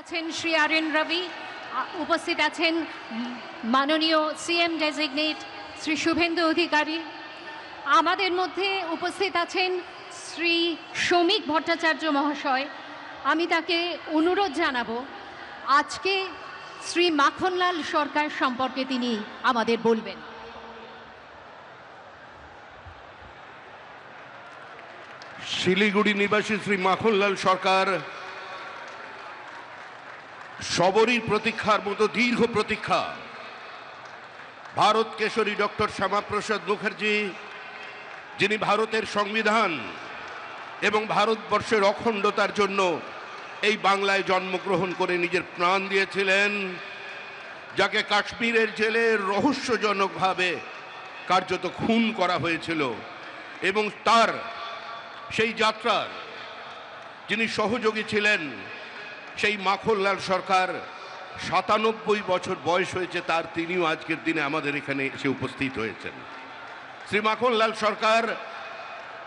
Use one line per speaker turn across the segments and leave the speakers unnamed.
আছেন শ্রী আর এন রবি, উপস্থিত আছেন মাননীয় সিএম ডেজিগনেট শ্রী শুভেন্দু অধিকারী। আমাদের মধ্যে উপস্থিত আছেন শ্রী শ্রমিক ভট্টাচার্য মহাশয়। আমি তাকে অনুরোধ জানাবো আজকে শ্রী মাখনলাল সরকার সম্পর্কে তিনি আমাদের বলবেন।
শিলিগুড়ি নিবাসী শ্রী মাখনলাল সরকার সবরই প্রতীক্ষার মতো দীর্ঘ প্রতীক্ষা। ভারত কেশরী ডক্টর শ্যামাপ্রসাদ মুখার্জি, যিনি ভারতের সংবিধান এবং ভারতবর্ষের অখণ্ডতার জন্য এই বাংলায় জন্মগ্রহণ করে নিজের প্রাণ দিয়েছিলেন, যাকে কাশ্মীরের জেলে রহস্যজনকভাবে কার্যত খুন করা হয়েছিল, এবং তার সেই যাত্রার যিনি সহযোগী ছিলেন, সেই মাখনলাল সরকার ৯৭ বছর বয়স হয়েছে তার, তিনিও আজকের দিনে আমাদের এখানে এসে উপস্থিত হয়েছেন। শ্রী মাখনলাল সরকার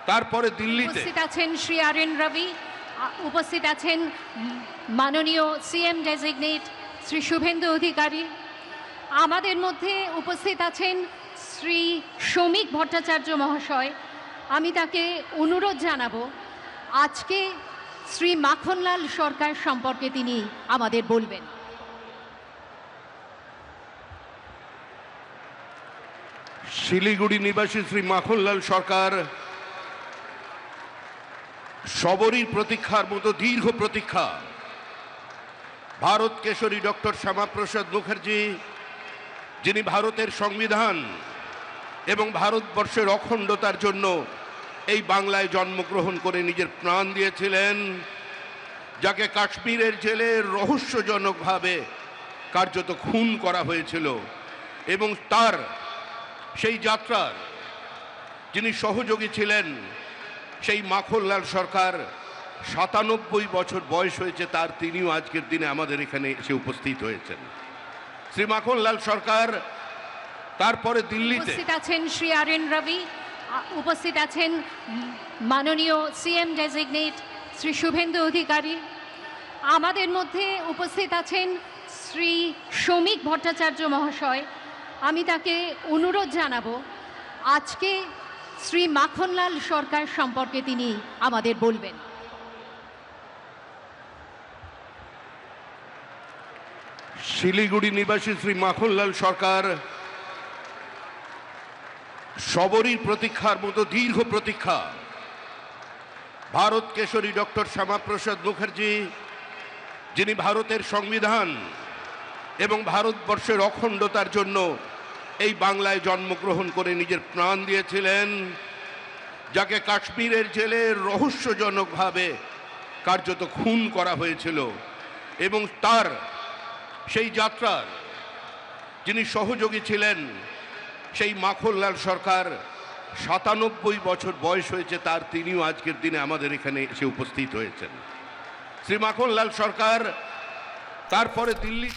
তারপরে দিল্লিতে
উপস্থিত আছেন শ্রী আর এন রবি, উপস্থিত আছেন মাননীয় সিএম ডেজিগনেট শ্রী শুভেন্দু অধিকারী। আমাদের মধ্যে উপস্থিত আছেন শ্রী শ্রমিক ভট্টাচার্য মহাশয়। আমি তাকে অনুরোধ জানাবো আজকে শ্রী মাখনলাল সরকার সম্পর্কে তিনি আমাদের বলবেন।
শিলিগুড়ি নিবাসী শ্রী মাখনলাল সরকার সবরই প্রতীক্ষার মতো দীর্ঘ প্রতীক্ষা। ভারত কেশরী ডক্টর শ্যামাপ্রসাদ মুখার্জি, যিনি ভারতের সংবিধান এবং ভারতবর্ষের অখণ্ডতার জন্য এই বাংলায় জন্মগ্রহণ করে নিজের প্রাণ দিয়েছিলেন, যাকে কাশ্মীরের জেলে রহস্যজনকভাবে কার্যত খুন করা হয়েছিল, এবং তার সেই যাত্রার যিনি সহযোগী ছিলেন, সেই মাখনলাল সরকার ৯৭ বছর বয়স হয়েছে তার, তিনিও আজকের দিনে আমাদের এখানে এসে উপস্থিত হয়েছেন। শ্রী মাখনলাল সরকার তারপরে দিল্লিতে
উপস্থিত আছেন শ্রী আর এন রবি, উপস্থিত আছেন মাননীয় সিএম ডেজিগনেট শ্রী শুভেন্দু অধিকারী। আমাদের মধ্যে উপস্থিত আছেন শ্রী শ্রমিক ভট্টাচার্য মহাশয়। আমি তাকে অনুরোধ জানাবো আজকে শ্রী মাখনলাল সরকার সম্পর্কে তিনি আমাদের বলবেন।
শিলিগুড়ি নিবাসী শ্রী মাখনলাল সরকার সবরই প্রতীক্ষার মতো দীর্ঘ প্রতীক্ষা। ভারত কেশরী ডক্টর শ্যামাপ্রসাদ মুখার্জি, যিনি ভারতের সংবিধান এবং ভারতবর্ষের অখণ্ডতার জন্য এই বাংলায় জন্মগ্রহণ করে নিজের প্রাণ দিয়েছিলেন, যাকে কাশ্মীরের জেলে রহস্যজনকভাবে কার্যত খুন করা হয়েছিল, এবং তার সেই যাত্রার যিনি সহযোগী ছিলেন, সেই মাখনলাল সরকার ৯৭ বছর বয়স হয়েছে তার, তিনিও আজকের দিনে আমাদের এখানে এসে উপস্থিত হয়েছেন। শ্রী মাখনলাল সরকার তারপরে দিল্লি